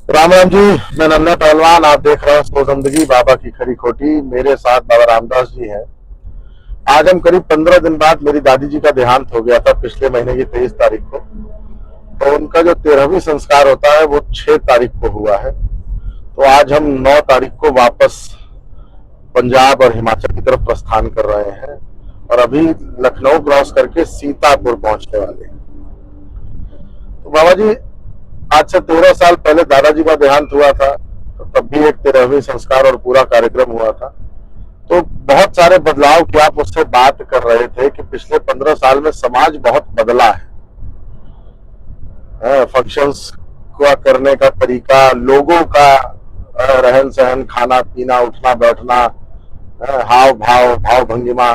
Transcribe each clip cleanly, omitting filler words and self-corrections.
राम राम जी। मैं नन्ना पहलवान, आप देख रहे हैं सो जिंदगी बाबा की खरी खोटी। मेरे साथ बाबा रामदास जी हैं। आज हम करीब 15 दिन बाद मेरी दादी जी का देहांत हो गया था, पिछले महीने की 23 तारीख को। तो उनका जो 13वीं संस्कार होता है वो 6 तारीख को हुआ है। तो आज हम 9 तारीख को वापस पंजाब और हिमाचल की तरफ प्रस्थान कर रहे हैं और अभी लखनऊ क्रॉस करके सीतापुर पहुंचने वाले हैं। तो बाबा जी, आज से 13 साल पहले दादाजी का देहांत हुआ था, तो तब भी एक 13वीं संस्कार और पूरा कार्यक्रम हुआ था। तो बहुत सारे बदलाव की आप उससे बात कर रहे थे कि पिछले 15 साल में समाज बहुत बदला है। फंक्शंस का करने का तरीका, लोगों का रहन सहन, खाना पीना, उठना बैठना, हाव भाव, भाव भंगिमा,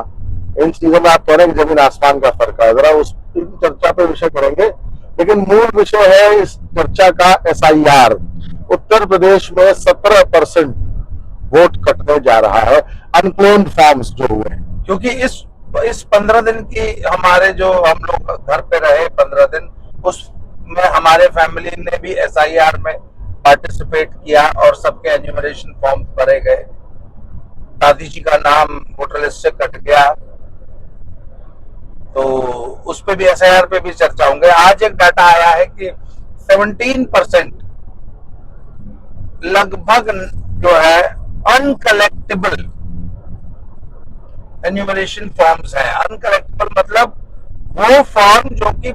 इन चीजों में आप कह रहे हैं कि जमीन आसमान का फर्क है। जरा उस चर्चा पे विषय करेंगे, लेकिन मूल विषय है इस चर्चा का SIR। उत्तर प्रदेश में 17% वोट कटने जा रहा है, अनक्लेम्ड फॉर्म्स जो हुए। क्योंकि इस 15 दिन की हमारे जो हम लोग घर पे रहे 15 दिन, उसमें हमारे फैमिली ने भी SIR में पार्टिसिपेट किया और सबके एन्यूमरेशन फॉर्म भरे गए। दादी जी का नाम वोटर लिस्ट से कट गया, तो उस पे भी SIR पे भी चर्चा होंगे। आज एक डाटा आया है कि 17% लगभग जो है अनकलेक्टेबल एन्यूमरेशन फॉर्म्स है। अनकलेक्टेबल मतलब वो फॉर्म जो कि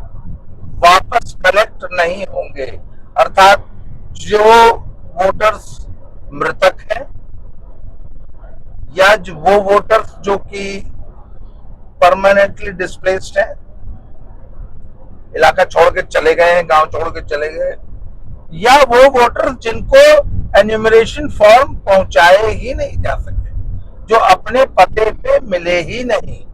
वापस कलेक्ट नहीं होंगे, अर्थात जो वोटर्स मृतक हैं या वो वोटर्स जो कि परमानेंटली डिस्प्लेस्ड हैं, इलाका छोड़ के चले गए हैं, गांव छोड़ के चले गए, या वो वोटर्स जिनको एन्यूमरेशन फॉर्म पहुंचाए ही नहीं जा सके, जो अपने पते पे मिले ही नहीं।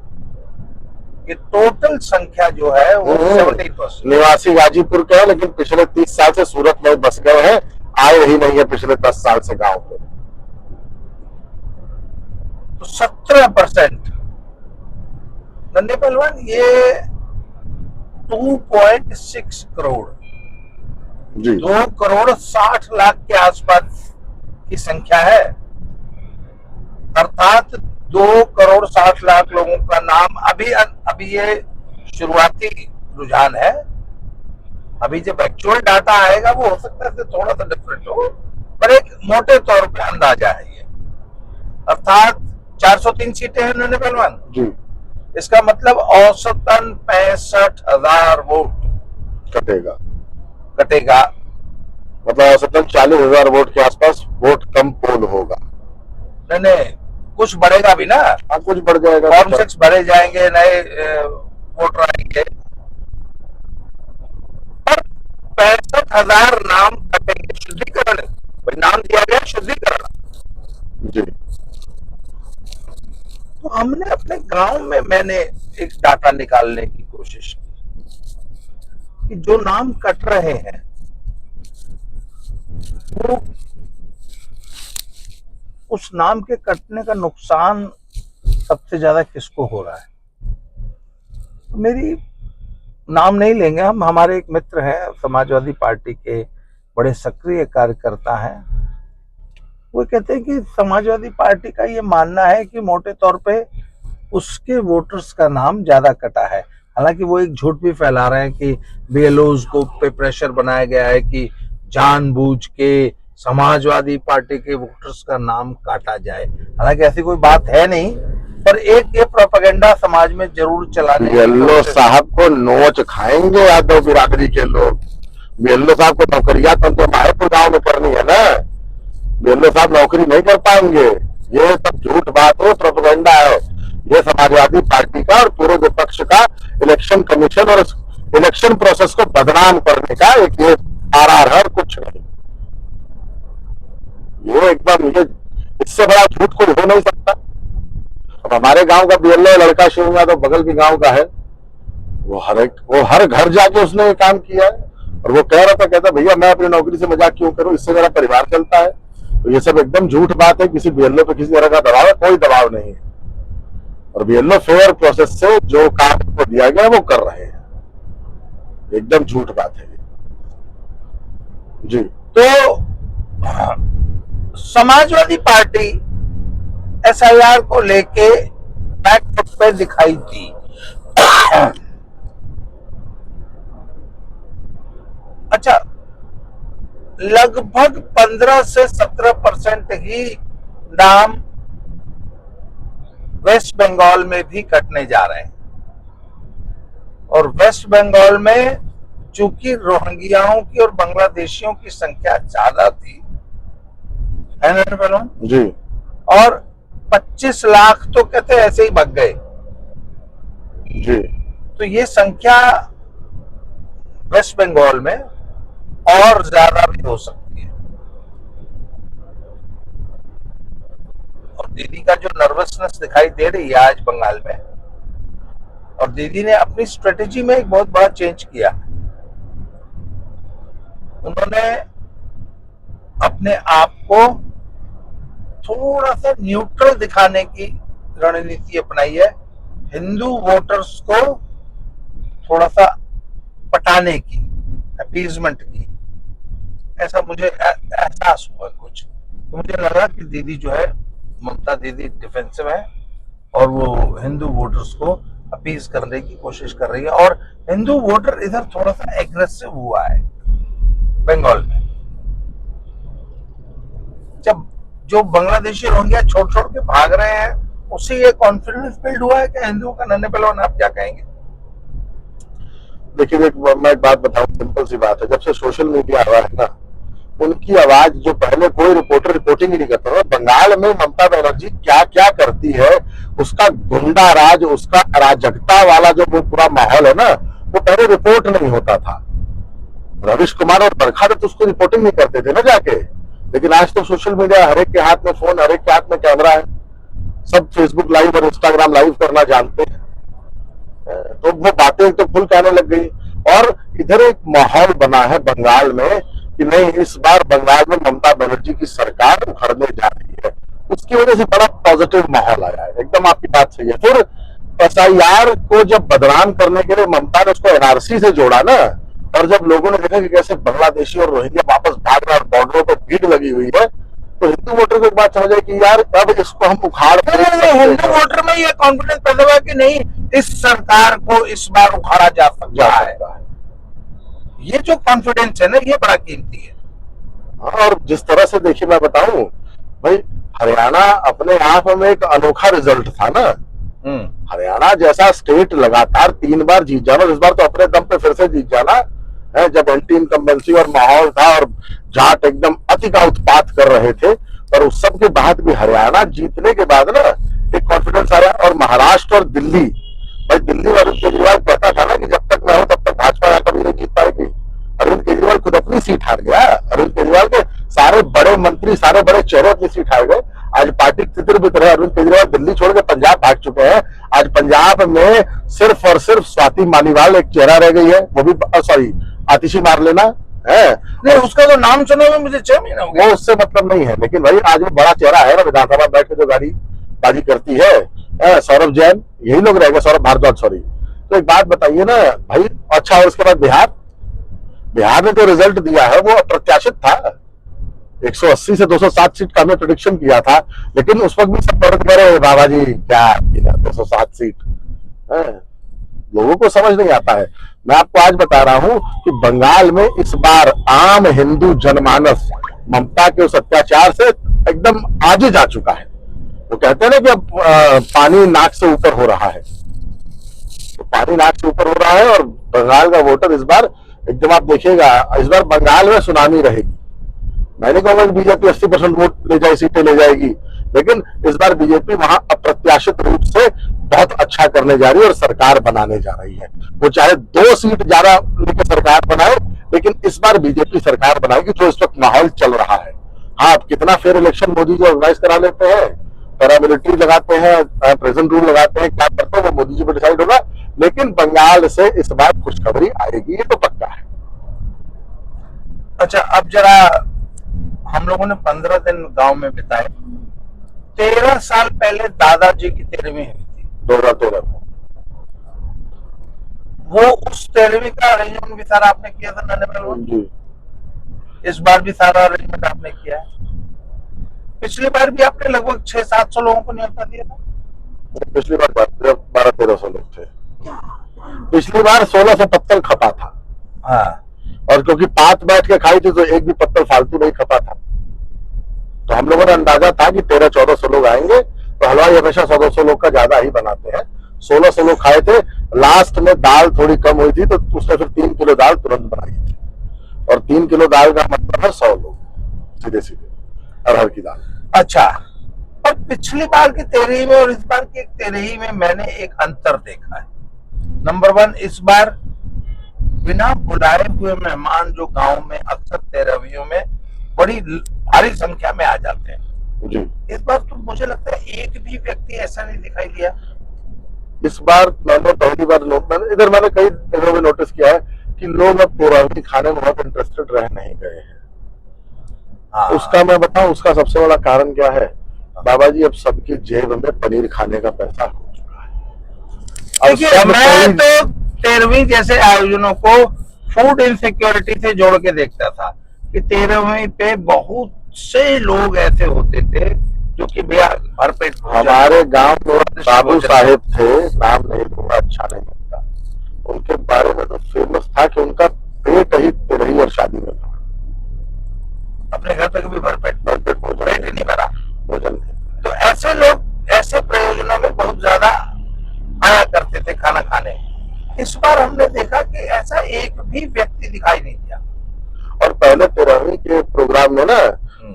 ये टोटल संख्या जो है वो 70%। निवासी गाजीपुर के हैं, लेकिन पिछले 30 साल से सूरत में बस गए हैं, आए ही नहीं है पिछले 10 साल से गांव पे। तो 17% नन्हे पहलवान, ये 2.6 करोड़ जी, 2 करोड़ 60 लाख के आसपास की संख्या है। अर्थात 2 करोड़ 60 लाख लोगों का नाम अभी ये शुरुआती रुझान है। अभी जब एक्चुअल डाटा आएगा वो हो सकता है थोड़ा सा डिफरेंट हो, पर एक मोटे तौर पे अंदाजा है ये। अर्थात 403 सीटें हैं नन्हे पहलवान जी। इसका मतलब औसतन 65,000 वोट कटेगा। मतलब औसतन 40,000 वोट के आसपास वोट कम पोल होगा। नहीं, कुछ बढ़ेगा भी ना। हाँ, कुछ बढ़ जाएगा, फॉर्म 6 भरे जाएंगे, नए वोटर आएंगे, पर 65,000 नाम कटेंगे। शुद्धिकरण, भाई नाम दिया गया शुद्धिकरण जी। तो हमने अपने गांव में, मैंने एक डाटा निकालने की कोशिश की कि जो नाम कट रहे हैं वो उस नाम के कटने का नुकसान सबसे ज्यादा किसको हो रहा है। तो मेरी नाम नहीं लेंगे हम, हमारे एक मित्र हैं समाजवादी पार्टी के, बड़े सक्रिय कार्यकर्ता हैं। वो कहते हैं कि समाजवादी पार्टी का ये मानना है कि मोटे तौर पे उसके वोटर्स का नाम ज्यादा कटा है। हालांकि वो एक झूठ भी फैला रहे हैं कि BLOs को पे प्रेशर बनाया गया है कि जानबूझ के समाजवादी पार्टी के वोटर्स का नाम काटा जाए। हालांकि ऐसी कोई बात है नहीं, पर एक ये प्रोपेगेंडा समाज में जरूर चलाने BLO साहब को नोच खाएंगे यादव बिरादरी के लोग। BLO साहब को नौकरियां तो माहेपुर गांव में करनी है ना। BLO साहब नौकरी नहीं कर पाएंगे। ये सब झूठ बात हो, प्रोपेगेंडा है। ये समाजवादी पार्टी का और पूरे विपक्ष का इलेक्शन कमीशन और इलेक्शन प्रोसेस को बदनाम करने का एक ये RR है और कुछ नहीं। ये एकदम, ये इससे बड़ा झूठ कोई हो नहीं सकता। अब हमारे गांव का BLO लड़का शिव यादव, बगल के गांव का है, वो हर घर जाके उसने ये काम किया है। और वो कह रहा था, कहता भैया मैं अपनी नौकरी से मजाक क्यों करूं, इससे मेरा परिवार चलता है। तो ये सब एकदम झूठ बात है। किसी BLO पे किसी तरह का दबाव है? कोई दबाव नहीं है। और BLO फेयर प्रोसेस से जो काम को दिया गया वो कर रहे हैं। एकदम झूठ बात है जी। तो समाजवादी पार्टी एसआईआर को लेके बैकफुट पे दिखाई दी। अच्छा, लगभग 15 से 17% ही नाम वेस्ट बंगाल में भी कटने जा रहे हैं। और वेस्ट बंगाल में चूंकि रोहिंग्याओं की और बांग्लादेशियों की संख्या ज्यादा थी, है ना पहलवान जी, और 25 लाख तो कहते ऐसे ही भाग गए। जी, तो ये संख्या वेस्ट बंगाल में और ज्यादा भी हो सकती है। और दीदी का जो नर्वसनेस दिखाई दे रही है आज बंगाल में, और दीदी ने अपनी स्ट्रेटेजी में एक बहुत बड़ा चेंज किया। उन्होंने अपने आप को थोड़ा सा न्यूट्रल दिखाने की रणनीति अपनाई है, हिंदू वोटर्स को थोड़ा सा पटाने की, अपीजमेंट की। ऐसा मुझे एहसास हुआ कुछ, तो मुझे लगा कि दीदी जो है, ममता दीदी डिफेंसिव है और वो हिंदू वोटर्स को अपीज करने की कोशिश कर रही है। और हिंदू वोटर इधर थोड़ा सा एग्रेसिव हुआ है बंगाल में। जब जो बांग्लादेशी रोहिंग्या छोड़ छोड़ के भाग रहे हैं, उससे ये कॉन्फिडेंस बिल्ड हुआ है कि हिंदुओं का नन्हे पहलवान। आप क्या कहेंगे? देखिए मैं एक बात बताऊं, सिंपल सी बात है। जब से सोशल मीडिया आ रहा है ना, उनकी आवाज जो पहले कोई रिपोर्टर रिपोर्टिंग ही नहीं करता था, बंगाल में ममता बनर्जी क्या क्या करती है, उसका गुंडा राज, उसका अराजकता वाला जो वो पूरा माहौल है ना, वो पहले रिपोर्ट नहीं होता था। रविश कुमार और बरखा तो उसको रिपोर्टिंग नहीं करते थे ना जाके, लेकिन आज तो सोशल मीडिया, हर एक के हाथ में फोन, हर एक के हाथ में कैमरा है, सब फेसबुक लाइव और इंस्टाग्राम लाइव करना जानते हैं। तो वो बातें तो खुल कहने लग गई। और इधर एक माहौल बना है बंगाल में कि नहीं, इस बार बंगाल में ममता बनर्जी की सरकार उखड़ने जा रही है। उसकी वजह से बड़ा पॉजिटिव माहौल आया है। एकदम आपकी बात सही है। फिर एसआईआर को जब बदनाम करने के लिए ममता ने उसको एनआरसी से जोड़ा ना, और जब लोगों ने देखा कि कैसे बांग्लादेशी और रोहिंग्या वापस भाग रहे और बॉर्डरों पर भीड़ लगी हुई है, तो हिंदू वोटर को एक बात समझ आए कि यार अब इसको हम उखाड़ हिंदू वोटर में ये कॉन्फिडेंस पैदा हुआ कि नहीं, इस सरकार को इस बार उखाड़ा जा सकता है। ये जो कॉन्फिडेंस है ना, ये बड़ा कीमती है। और जिस तरह से देखिए, मैं बताऊं भाई, हरियाणा अपने आप में एक अनोखा रिजल्ट था ना। हरियाणा जैसा स्टेट लगातार 3 बार जीत जाना, इस बार तो अपने दम पे फिर से जीत जाना है। जब एंटी इनकम्बेंसी और माहौल था और जाट एकदम अति का उत्पात कर रहे थे, और उस सब के बाद भी हरियाणा जीतने के बाद ना एक कॉन्फिडेंस आ रहा है। और महाराष्ट्र और दिल्ली, भाई दिल्ली में अरविंद केजरीवाल कहता था ना कि जब तक मैं हूं तब तक भाजपा यहाँ कभी नहीं जीत पाएगी। अरविंद केजरीवाल खुद अपनी सीट हार गया। अरविंद केजरीवाल के सारे बड़े मंत्री, सारे बड़े चेहरे अपनी सीट हार गए। आज पार्टी तितर बितर है। अरविंद केजरीवाल दिल्ली छोड़ के पंजाब भाग चुके हैं। आज पंजाब में सिर्फ और सिर्फ स्वाति मालीवाल एक चेहरा रह गई है, वो भी सॉरी आतिशी मार लेना है। नहीं, उसका तो नाम सुने हुए मुझे 6 महीना हो गया। वो उससे मतलब नहीं है, लेकिन भाई आज वो बड़ा चेहरा है ना, विधानसभा बैठ के जो गाड़ी बाजी करती है। सौरभ जैन, यही लोग रहेंगे, सौरभ भारद्वाज सॉरी। तो एक बात बताइए ना भाई। अच्छा, और उसके बाद बिहार ने जो रिजल्ट दिया है वो अप्रत्याशित था। 180 से 207 सीट का हमने प्रेडिक्शन किया था, लेकिन उस वक्त भी सब पलट गए, बाबा जी क्या 207 सीट है। लोगों को समझ नहीं आता है। मैं आपको आज बता रहा हूं कि बंगाल में इस बार आम हिंदू जनमानस ममता के उस अत्याचार से एकदम आगे जा चुका है। वो कहते हैं ना कि अब पानी नाक से ऊपर हो रहा है, तो पानी नाक से ऊपर हो रहा है। और बंगाल का वोटर इस बार एकदम, आप देखिएगा, इस बार बंगाल में सुनामी रहेगी। मैं नहीं कहूंगा कि बीजेपी 80% वोट ले जाए, सीटें ले जाएगी, लेकिन इस बार बीजेपी वहां अप्रत्याशित रूप से बहुत अच्छा करने जा रही है और सरकार बनाने जा रही है। वो चाहे 2 सीट ज्यादा लेकर सरकार बनाए, लेकिन इस बार बीजेपी सरकार बनाएगी, जो इस वक्त माहौल चल रहा है। हाँ, अब कितना fair election Modi ji organise करा लेते हैं, पैरामिलिट्री लगाते हैं, प्रेजेंट रूल लगाते हैं, क्या करते हैं वो मोदी जी पर डिसाइड होगा। लेकिन बंगाल से इस बार खुशखबरी आएगी, ये तो पक्का है। अच्छा, अब जरा हम लोगों ने 15 दिन गांव में बिताए। 13 साल पहले दादाजी की 13वीं हुई थी, 2013 में। वो उस 13वीं का अरेंजमेंट भी सारा आपने किया था नन्हे पहलवान जी। इस बार भी सारा अरेंजमेंट आपने किया है। पिछली बार भी आपने लगभग 600-700 लोगों को न्योता दिया था। पिछली बार 1200-1300 लोग थे। पिछली बार 1600 पत्तल खपा था। हाँ, और क्योंकि पात बैठ के खाई थी तो एक भी पत्तल फालतू नहीं खपा था। तो हम लोगों ने अंदाजा था कि 1300-1400 लोग आएंगे, तो हलवाई हमेशा 100-200 लोग का ज्यादा ही बनाते हैं। 1600 लोग खाए थे। लास्ट में दाल थोड़ी कम हुई थी तो उसने फिर 3 किलो दाल तुरंत बनाई थी, और 3 किलो दाल का मतलब है 100 लोग सीधे सीधे अरहर की दाल। अच्छा। और पिछली बार की तेरही में और इस बार की तेरही में मैंने एक अंतर देखा है। नंबर 1, इस बार बिना बुलाए हुए मेहमान जो गांव में अक्सर तेरहवियों में बड़ी भारी संख्या में आ जाते हैं, जी इस बार तो मुझे लगता है एक भी व्यक्ति ऐसा नहीं दिखाई दिया। इस बार मैंने पहली बार मैंने कई जगहों में नोटिस किया है कि लोग अब तेरहवीं खाने में बहुत इंटरेस्टेड रह नहीं गए हैं। हाँ। उसका मैं बताऊं, उसका सबसे बड़ा कारण क्या है? बाबा जी, अब सबकी जेब में पनीर खाने का पैसा हो चुका है। अब देखिए, सब मैं तो 13वीं जैसे आयोजनों को फूड इनसिक्योरिटी से जोड़ के देखता था कि 13वीं पे बहुत से लोग ऐसे होते थे जो कि भरपेट हमारे गांव में बाबू साहेब थे, नाम नहीं लूंगा, अच्छा नहीं लगता। उनके बारे में तो फेमस था कि उनका पेट ही तेरही और शादी में था। अपने घर पे कभी भरपेट भोजन पेट ही नहीं भरा। भोजन तो ऐसे लोग ऐसे प्रयोजनों में बहुत ज्यादा आया करते थे खाना खाने। इस बार हमने देखा कि ऐसा एक भी व्यक्ति दिखाई नहीं दिया। और पहले तेरहवीं के प्रोग्राम में ना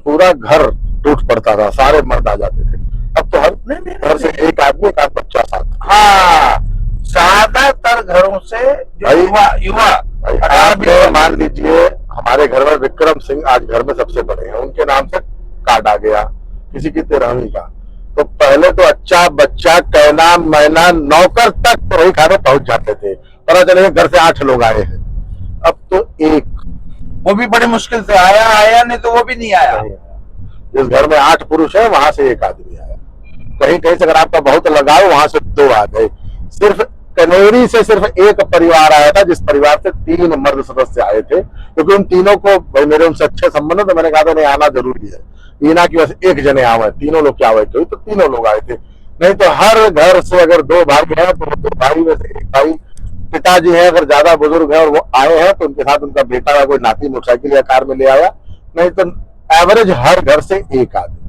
पूरा घर टूट पड़ता था, सारे मर्द आ जाते थे। अब तो हर घर से एक आदमी, एक आध बच्चा साथ। हाँ, ज्यादातर घरों से जो युवा आप मान लीजिए, हमारे घर में विक्रम सिंह आज घर में सबसे बड़े हैं, उनके नाम से कार्ड आ गया किसी की तेरहवीं का। तो पहले तो अच्छा बच्चा, कहना मैना, नौकर तक तेरही खाने पहुंच जाते थे, पता चले घर से 8 लोग आए हैं। अब तो एक, वो भी बड़ी मुश्किल से आया नहीं तो वो भी नहीं आया। जिस घर में 8 पुरुष है वहां से एक आदमी आया। कहीं कहीं से अगर आपका बहुत लगाव, वहां से 2 आ गए। सिर्फ कनेरी से सिर्फ एक परिवार आया था, जिस परिवार से 3 मर्द सदस्य आए थे, क्योंकि उन तीनों को भाई मेरे उनसे अच्छे संबंध, तो मैंने कहा था नहीं, आना जरूरी है। ये ना कि बस एक जने आवे, तीनों लोग क्या आए थे, तो तीनों लोग आए थे। नहीं तो हर घर से अगर 2 भाई हैं तो 2 भाई में से एक भाई, पिताजी है अगर ज्यादा बुजुर्ग है और वो आए हैं तो उनके साथ उनका बेटा या कोई नाती मोटरसाइकिल या कार में ले आया। नहीं तो एवरेज हर घर से एक आदमी।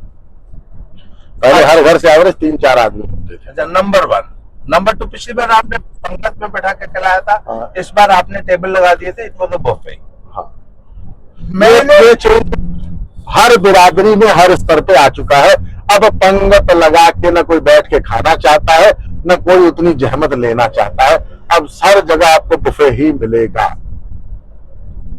पहले हर घर से एवरेज 3-4 आदमी होते थे। अच्छा, नंबर 1। नंबर 2, पिछली बार आपने पंगत में बैठा के खिलाया था। हाँ। इस बार आपने टेबल लगा दिए थे, इट वाज अ बुफे। हाँ, मैंने ये चीज हर बिरादरी में हर स्तर पे आ चुका है। अब पंगत लगा के न कोई बैठ के खाना चाहता है, न कोई उतनी जहमत लेना चाहता है। अब हर जगह आपको बुफे ही मिलेगा।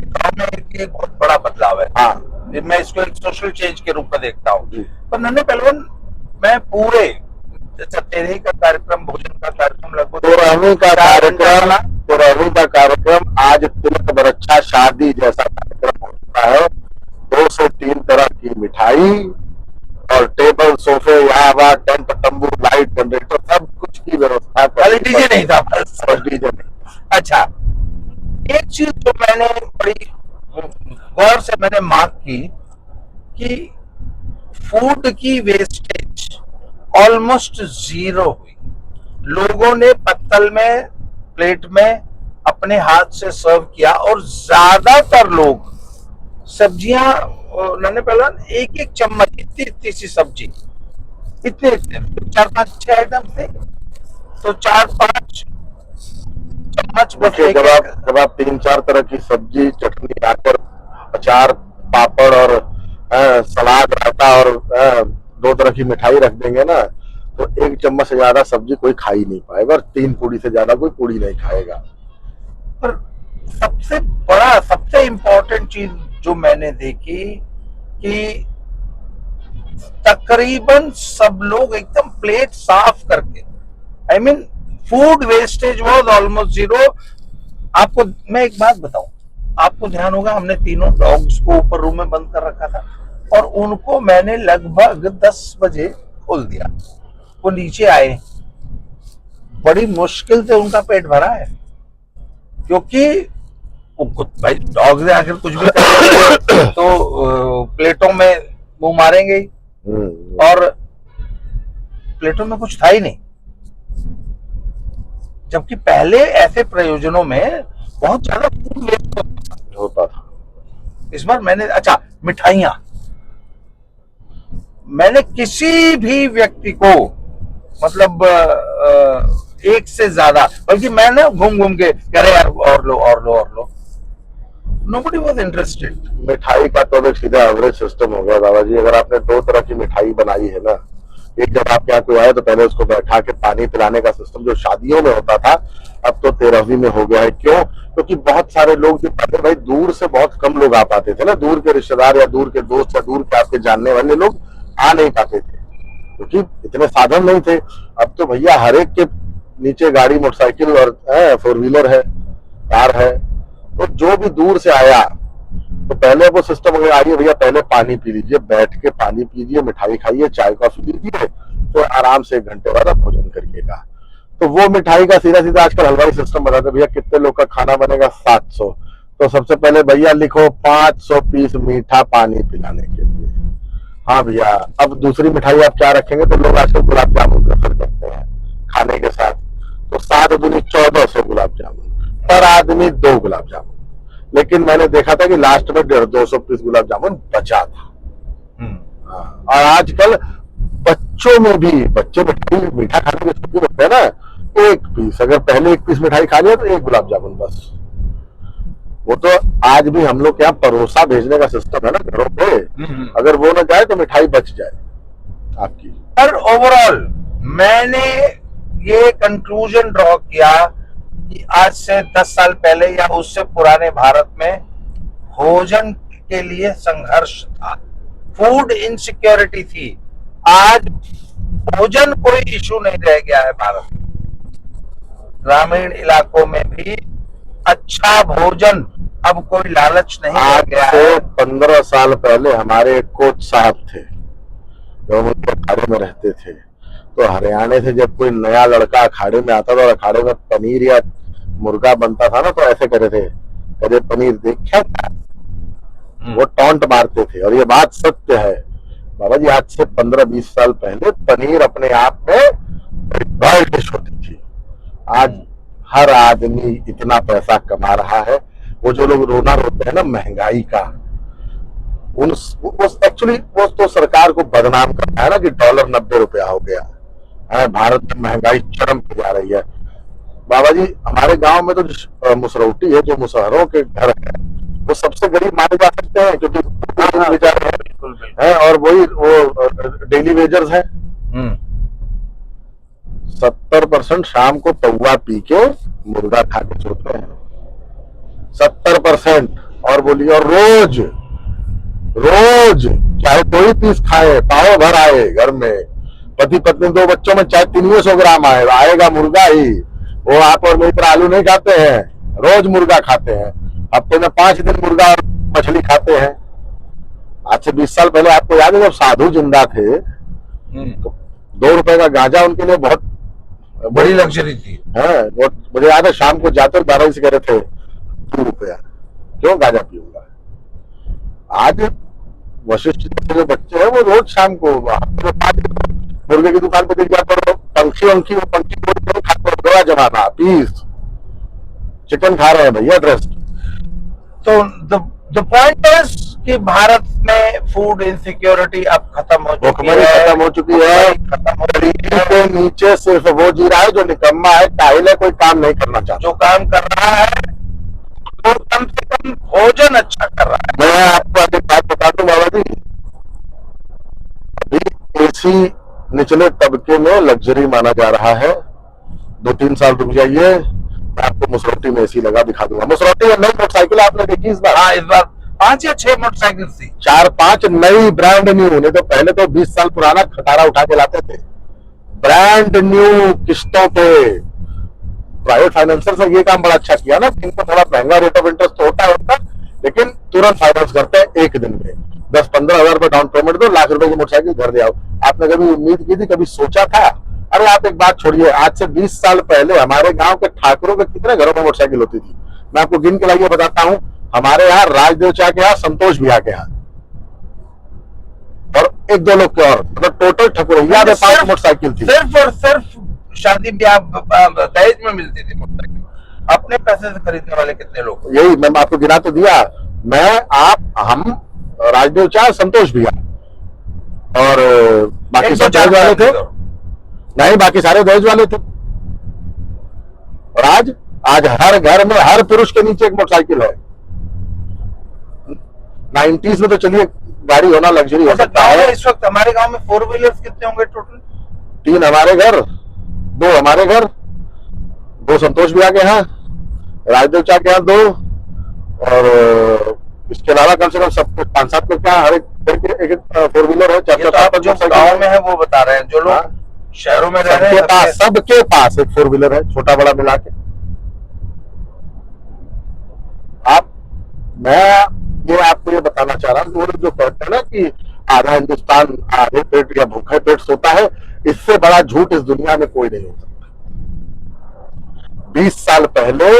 गांव में एक बहुत बड़ा बदलाव है। हाँ, मैं इसको एक सोशल चेंज के रूप में देखता हूँ। जी। पर नन्हे पहलवान, मैं पूरे तेरही का कार्यक्रम, भोजन का कार्यक्रम, लगभग तेरहवीं का कार्यक्रम आज तिलक बरच्छा शादी जैसा कार्यक्रम हो चुका है। 2 से 3 तरह की मिठाई और टेबल, सोफे, यहाँ वहाँ, टेंट, तंबू, लाइट, जनरेटर, सब कुछ की व्यवस्था। खाली डीजे नहीं था, बस डीजे नहीं। अच्छा, एक चीज जो मैंने बड़ी गौर से मैंने मार्क की कि फूड की वेस्टेज ऑलमोस्ट 0 हुई। लोगों ने पत्तल में, प्लेट में अपने हाथ से सर्व किया, और ज्यादातर लोग सब्जियां, नन्हे पहलवान, एक चम्मच, इतनी सी सब्जी, इतने 4-5-6 आइटम थे, तो 4-5 चम्मच। देखिए, जब आप 3-4 तरह की सब्जी, चटनी, आकर, अचार, पापड़ और सलाद, रायता और 2 तरह की मिठाई रख देंगे ना, तो 1 चम्मच से ज्यादा सब्जी कोई खा ही नहीं पाएगा, और 3 पूड़ी से ज्यादा कोई पूड़ी नहीं खाएगा। पर सबसे बड़ा, सबसे इम्पोर्टेंट चीज जो मैंने देखी कि तकरीबन सब लोग एकदम प्लेट साफ करके, I mean food wastage was almost 0। आपको मैं एक बात बताऊं, आपको ध्यान होगा, हमने तीनों डॉग्स को ऊपर रूम में बंद कर रखा था, और उनको मैंने लगभग 10 बजे खोल दिया। वो नीचे आए, बड़ी मुश्किल से उनका पेट भरा है, क्योंकि भाई डॉग ने आखिर कुछ भी कर तो प्लेटों में मुंह मारेंगे ही। और प्लेटों में कुछ था ही नहीं, जबकि पहले ऐसे प्रयोजनों में बहुत ज्यादा फूड वेस्ट होता था। इस बार मैंने, अच्छा मिठाइयां, मैंने किसी भी व्यक्ति को, मतलब एक से ज्यादा, बल्कि मैंने घूम घूम के कह रहे यार और लो और लो और लो, nobody was interested। मिठाई का तो एक सीधा एवरेज सिस्टम हो गया बाबा जी। अगर आपने दो तरह की मिठाई बनाई है ना, एक जब आपके यहाँ कोई आए तो पहले उसको बैठा के पानी पिलाने का सिस्टम जो शादियों में होता था, अब तो 13वीं में हो गया है। क्यों? क्योंकि बहुत सारे लोग जो पहले भाई दूर से बहुत कम लोग आ पाते थे ना, दूर के रिश्तेदार या दूर के दोस्त या दूर के आपके जानने वाले लोग आ नहीं पाते थे क्योंकि इतने साधन नहीं थे। अब तो भैया हर एक के नीचे गाड़ी, मोटरसाइकिल और 4 व्हीलर है, कार है। तो जो भी दूर से आया तो पहले वो सिस्टम हो गया, आइए भैया पहले पानी पी लीजिए, बैठ के पानी पीजिए, मिठाई खाइए, चाय कॉफी लीजिए, तो आराम से 1 घंटे बाद आप भोजन करिएगा। तो वो मिठाई का सीधा सीधा आजकल हलवाई सिस्टम बनाते, भैया कितने लोग का खाना बनेगा? 700। तो सबसे पहले भैया लिखो 500 पीस मीठा पानी पिलाने के लिए। हाँ भैया, अब दूसरी मिठाई आप क्या रखेंगे? तो लोग आजकल गुलाब जामुन प्रेफर करते हैं खाने के साथ। तो 7 दूनी 1400 गुलाब जामुन, पर आदमी 2 गुलाब जामुन। लेकिन मैंने देखा था कि लास्ट में 150-200 पीस गुलाब जामुन बचा था। और आजकल बच्चों में भी, बच्चे मिठाई मीठा खाने के शौकीन होते हैं ना, 1 पीस, अगर पहले 1 पीस मिठाई खा लिया तो 1 गुलाब जामुन बस। वो तो आज भी हम लोग क्या परोसा भेजने का सिस्टम है ना घरों पे, अगर वो ना जाए तो मिठाई बच जाए आपकी। पर ओवरऑल मैंने ये कंक्लूजन ड्रॉ किया कि आज से 10 साल पहले या उससे पुराने भारत में भोजन के लिए संघर्ष था, फूड इनसिक्योरिटी थी। आज भोजन कोई इशू नहीं रह गया है भारत में। ग्रामीण इलाकों में भी अच्छा भोजन अब कोई लालच नहीं रह गया है। 15 साल पहले हमारे एक कोच साहब थे जो उनके अखाड़े में रहते थे, तो हरियाणा से जब कोई नया लड़का अखाड़े में आता था और अखाड़े में पनीर या मुर्गा बनता था ना, तो ऐसे करे थे, कदे पनीर देखा था? वो टॉन्ट मारते थे। और ये बात सत्य है बाबा जी, आज से 15-20 साल पहले पनीर अपने आप में बड़ी डिश होती थी। आज हर आदमी इतना पैसा कमा रहा है, वो जो लोग रोना रोते हैं ना महंगाई का, एक्चुअली वो तो सरकार को बदनाम करना है ना कि डॉलर 90 रुपया हो गया है, भारत में महंगाई चरम पे जा रही है। बाबा जी हमारे गांव में तो मुसरौटी है, जो मुसहरों के घर है, वो सबसे गरीब माने जा सकते हैं क्योंकि है और वही वो डेली वेजर्स है। 70% शाम को पौवा पी के मुर्गा खा के सोते हैं, 70%। और बोलिए, और रोज रोज चाहे 2 पीस खाए, पाव भर आए घर में, पति पत्नी 2 बच्चों में चाहे 300 ग्राम आएगा मुर्गा ही। वो आप और मेरी तरह आलू नहीं खाते हैं, रोज मुर्गा खाते हैं, हफ्ते में 5 दिन मुर्गा और मछली खाते हैं। आज से 20 साल पहले आपको याद है जब साधु जिंदा थे तो 2 रुपए का गांजा उनके लिए बहुत बड़ी लग्जरी थी। है, मुझे याद है शाम को जाते दादाजी से कह रहे थे 2 रुपया, क्यों गांजा पीऊंगा। आज वशिष्ठ जो बच्चे हैं वो रोज शाम को मुर्गे की दुकान पे देख जाते हो, पंखी खाते, बड़ा जमाना पीस चिकन खा रहे हैं भैया ड्रेस। तो द पॉइंट इज कि भारत में फूड इनसिक्योरिटी अब खत्म हो चुकी है, खत्म हो चुकी है। गरीबी के नीचे सिर्फ वो जी रहा है जो निकम्मा है, काहिल है, कोई काम नहीं करना चाहता। जो काम कर रहा है तो कम से कम भोजन अच्छा कर रहा है। मैं आपको एक बात बता दूं बाबा जी, अभी एसी निचले तबके में लग्जरी माना जा रहा है। 2-3 साल रुक जाइए, मैं आपको मुसरौटी में एसी लगा दिखा दूंगा। मुसरौटी में नई मोटरसाइकिल आपने देखी इस बार? हाँ, इस बार 5 या 6 मोटरसाइकिल थी, 4-5 नई ब्रांड न्यू। नहीं तो पहले तो 20 साल पुराना खटारा उठा के लाते थे, ब्रांड न्यू किस्तों पे। प्राइवेट फाइनेंसर से ये काम बड़ा अच्छा किया ना, इनको थोड़ा महंगा रेट ऑफ इंटरेस्ट तो होता लेकिन तुरंत फाइनेंस करते हैं 1 दिन में। 10-15 हजार रुपए डाउन पेमेंट दो, लाख रुपए की मोटरसाइकिल घर ले आओ। आपने कभी उम्मीद की थी, कभी सोचा था? अरे आप एक बात छोड़िए, आज से 20 साल पहले हमारे गांव के ठाकुरों के कितने घरों में मोटरसाइकिल होती थी? मैं आपको गिन के लाइए बताता हूं। हमारे यहाँ राजदेव चा के यहाँ, संतोष भैया के यहाँ, और एक दो लोग के और, मतलब टोटल ठकुरैया में 5 मोटरसाइकिल थी। सिर्फ और सिर्फ शादी ब्याह दहेज में मिलती थी मोटरसाइकिल। अपने पैसे से खरीदने वाले कितने लोग? यही मैं आपको गिना तो दिया, मैं, आप, हम, राजदेव चार, संतोष भैया, और बाकी सब दहेज वाले थे। नहीं, बाकी सारे दहेज वाले थे। और आज आज हर घर में हर पुरुष के नीचे एक मोटरसाइकिल है। 90s में तो चलिए गाड़ी होना लग्जरी हो सकता है। इस वक्त हमारे गांव में 4 व्हीलर्स कितने होंगे टोटल? 3 हमारे घर, 2 हमारे घर, 2 संतोष भैया के यहाँ, राजदेव चा के यहाँ 2, और इसके अलावा कम से कम सब 5-7 लोग क्या हर एक घर के एक 4 व्हीलर है। जो गाँव में है वो बता रहे हैं, जो लोग शहरों में रह रहे हैं सबके पास एक 4 व्हीलर है, छोटा बड़ा मिला के। मैं आपको ये बताना चाह रहा हूँ, वो जो कहते हैं ना कि आधा हिंदुस्तान आधे पेट या भूखे पेट सोता है, इससे बड़ा झूठ इस दुनिया में कोई नहीं हो सकता। 20 साल पहले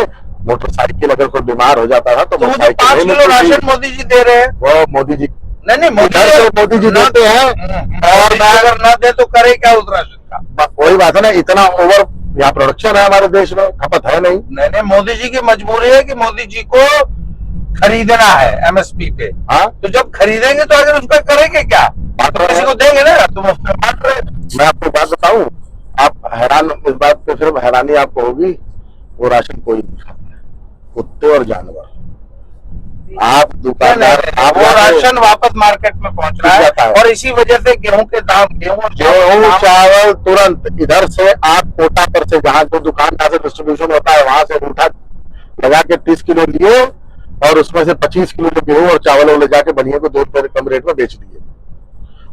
मोटरसाइकिल अगर कोई बीमार हो जाता था तो motorcycle 5 kilo ration Modi ji दे रहे हैं। वो मोदी जी नहीं मोदी जी देते हैं, और मैं अगर ना दे तो करे क्या उस राशन का? वही बात है ना, इतना ओवर यहाँ प्रोडक्शन है हमारे देश में, खपत है नहीं। नहीं, मोदी जी की मजबूरी है कि मोदी जी को खरीदना है एमएसपी पे। हाँ, तो जब खरीदेंगे तो आगे उसका करेंगे क्या? किसी को देंगे ना, तुम उसमें बांट रहे। मैं आपको बात बताऊं, आप हैरान इस बात पे, फिर हैरानी आपको होगी, वो राशन कोई नहीं खाता है, कुत्ते और जानवर। आप दुकानदार, आप वो राशन वापस मार्केट में पहुंच रहा है, और इसी वजह से गेहूं के दाम, गेहूं चावल तुरंत इधर से आप कोटा पर से, जहाँ जो दुकानदार से डिस्ट्रीब्यूशन होता है, वहां से उठा लगा के 30 किलो लिए, और उसमें से 25 किलो गेहूं और चावल ले जाके बनिए को 2 रुपए कम रेट में बेच दिए,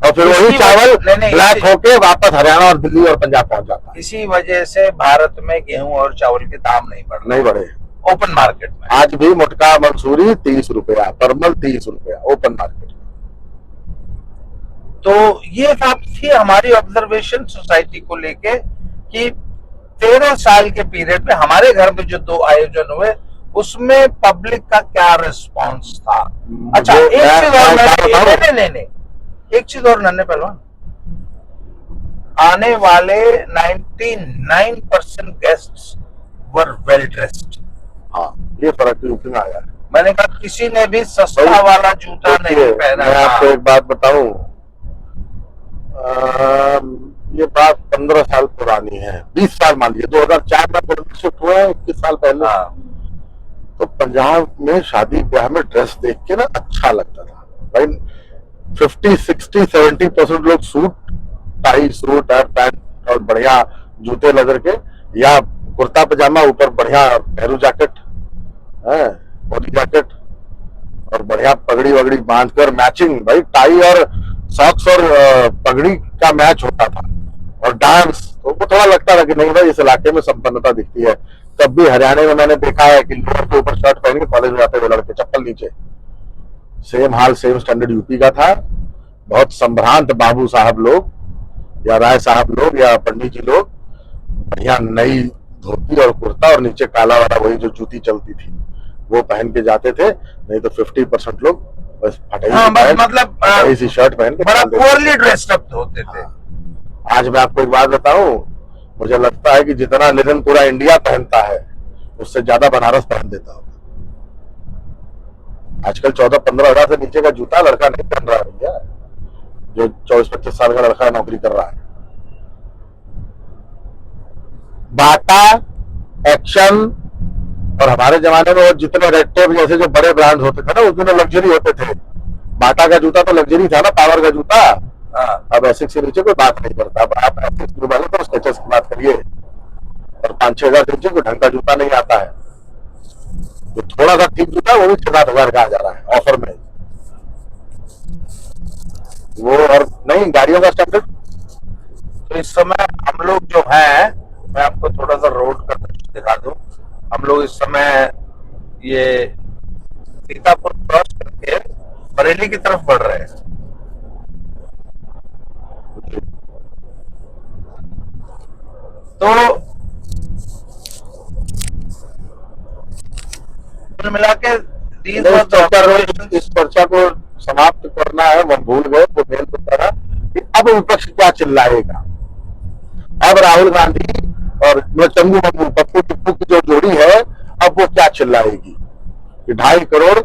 और फिर वही चावल ब्लैक होके वापस हरियाणा और दिल्ली और पंजाब पहुंच जाता है। इसी वजह से भारत में गेहूं और चावल के दाम नहीं बढ़े ओपन मार्केट में। आज भी मोटका मंसूरी 30 रुपया, परमल 30 रुपया ओपन मार्केट में। तो ये सब थी हमारी ऑब्जर्वेशन सोसाइटी को लेके कि 13 साल के पीरियड में हमारे घर में जो 2 आयोजन हुए उसमें पब्लिक का क्या रिस्पांस था। अच्छा, एक चीज और नहीं, एक चीज और नन्हे पहलवान, आने वाले 99% गेस्ट्स वर वेल ड्रेस्ड। हाँ, ये फर्क यूपी में आया है। मैंने कहा किसी ने भी सस्ता वाला जूता नहीं पहना। मैं आपको एक बात बताऊं, ये बात 15 साल पुरानी है, 20 साल मान लीजिए, 2004 में शिफ्ट हुआ है, 21 साल पहले। तो पंजाब में शादी ब्याह में ड्रेस देख के ना अच्छा लगता था भाई। 50, 60, 70% लोग सूट, टाई, सूट और पैंट और बढ़िया जूते लेदर के, या कुर्ता पजामा, ऊपर बढ़िया नेहरू जैकेट, मोदी जैकेट, और बढ़िया पगड़ी वगड़ी बांधकर मैचिंग, भाई टाई और सॉक्स और पगड़ी का मैच होता था, और डांस। तो वो थोड़ा लगता था कि नहीं भाई, इस इलाके में संपन्नता दिखती है। तब भी हरियाणा में मैंने देखा है कि लोअर के ऊपर शर्ट पहन के कॉलेज में जाते हुए लड़के, चप्पल नीचे। सेम हाल, सेम स्टैंडर्ड यूपी का था। बहुत संभ्रांत बाबू साहब लोग या राय साहब लोग या पंडित जी लोग बढ़िया नई धोती और कुर्ता और नीचे काला वाला वही जो जूती चलती थी वो पहन के जाते थे। नहीं तो 50% लोग बस फटाई सी शर्ट पहन के बड़ा पुअरली ड्रेस्ड अप होते थे। आज मैं आपको एक बात बताऊं, मुझे लगता है कि जितना निधन पूरा इंडिया पहनता है उससे ज्यादा बनारस पहन देता होगा। आजकल 14-15 हजार से नीचे का जूता लड़का नहीं पहन रहा है भैया, जो 24-25 साल का लड़का नौकरी कर रहा है। बाटा, एक्शन, और हमारे जमाने में वो जितने रेड टेप जैसे जो बड़े ब्रांड होते थे ना, उसमें लग्जरी होते थे। बाटा का जूता तो लग्जरी था ना, पावर का जूता। अब एसिक्स से नीचे कोई बात नहीं करता। अब आप एसिक्स वाले तो स्केचर्स की बात करिए, और 5-6 हजार से नीचे कोई ढंग का जूता नहीं आता है। जो थोड़ा सा ठीक जूता है वो भी 6-7 हजार का आ जा रहा है ऑफर में वो। और नहीं, गाड़ियों का स्टैंडर्ड। तो इस समय हम लोग जो है, मैं आपको थोड़ा सा रोड का दिखा दूं। हम लोग इस समय ये सीतापुर क्रॉस करके बरेली की तरफ बढ़ रहे हैं। तो कुल मिला के इस चर्चा को समाप्त करना है, वो भूल गए, वो मेल को तरह अब विपक्ष क्या चिल्लाएगा। अब राहुल गांधी और चंगू मंगू पप्पू टिप्पू की जो जोड़ी है, अब वो क्या चिल्लाएगी कि 2.5 करोड़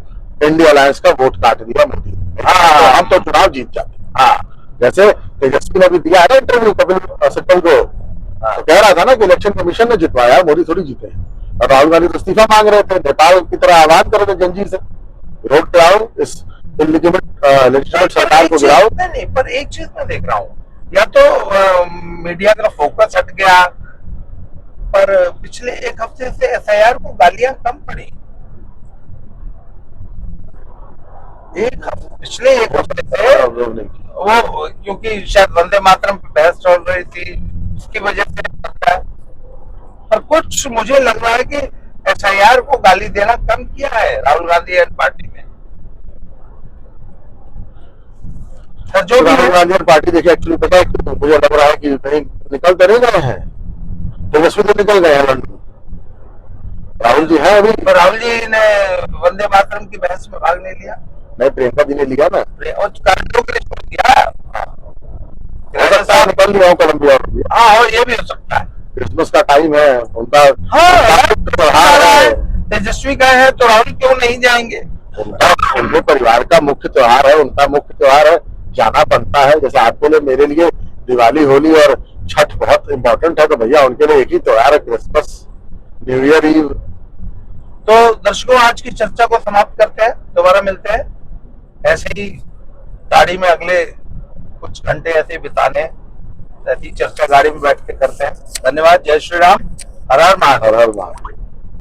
इंडिया अलायंस का वोट काट दिया मोदी ने। हाँ, हम तो चुनाव जीत जाते। हाँ, जैसे तेजस्वी ने भी दिया है ना इंटरव्यू कपिल सिब्बल को, तो कह रहा था ना कि इलेक्शन कमीशन ने जितवाया, मोदी थोड़ी जीते हैं। और राहुल गांधी तो इस्तीफा मांग रहे थे, नेपाल की तरह आह्वान कर रहे थे जंजीर से, वोट गिराओ, इस इलीजिमेट सरकार को गिराओ। नहीं, पर एक चीज मैं देख रहा हूँ, या तो मीडिया का फोकस हट गया, पर पिछले एक हफ्ते से एसआईआर को गालियां कम पड़ी। पिछले एक हफ्ते से वो, क्योंकि शायद वंदे मातरम पे बहस चल रही थी, उसकी वजह से लगता है। पर कुछ मुझे लग रहा है कि एसआईआर को गाली देना कम किया है राहुल गांधी एंड पार्टी ने। जो भी राहुल गांधी और पार्टी देखिए, एक्चुअली पता है क्यों मुझे लग रहा है कि कहीं निकल तो नहीं गए हैं, तेजस्वी तो निकल गए हैं लंदन, राहुल जी है अभी। राहुल जी ने वंदे मातरम की बहस में भाग नहीं लिया। नहीं, प्रियंका जी ने लिया ना, और कार्यों के लिए छोड़ दिया। निकल लिया हूँ कोलंबिया। हाँ, ये भी हो सकता है, क्रिसमस का टाइम है उनका। त्योहार है, तेजस्वी का है, तो राहुल क्यों नहीं जाएंगे। उनके परिवार का मुख्य त्योहार है, उनका मुख्य त्योहार है, जाना बनता है। जैसे आप बोले मेरे लिए दिवाली, होली और छठ बहुत इंपॉर्टेंट है, तो भैया उनके लिए एक ही त्योहार है, क्रिसमस, न्यू ईयर ईव। तो दर्शकों, आज की चर्चा को समाप्त करते हैं, दोबारा मिलते हैं ऐसे ही गाड़ी में, अगले कुछ घंटे ऐसे बिताने, ऐसी चर्चा गाड़ी में बैठ के करते हैं। धन्यवाद, जय श्री राम, हर हर महादेव। हर हर महादेव।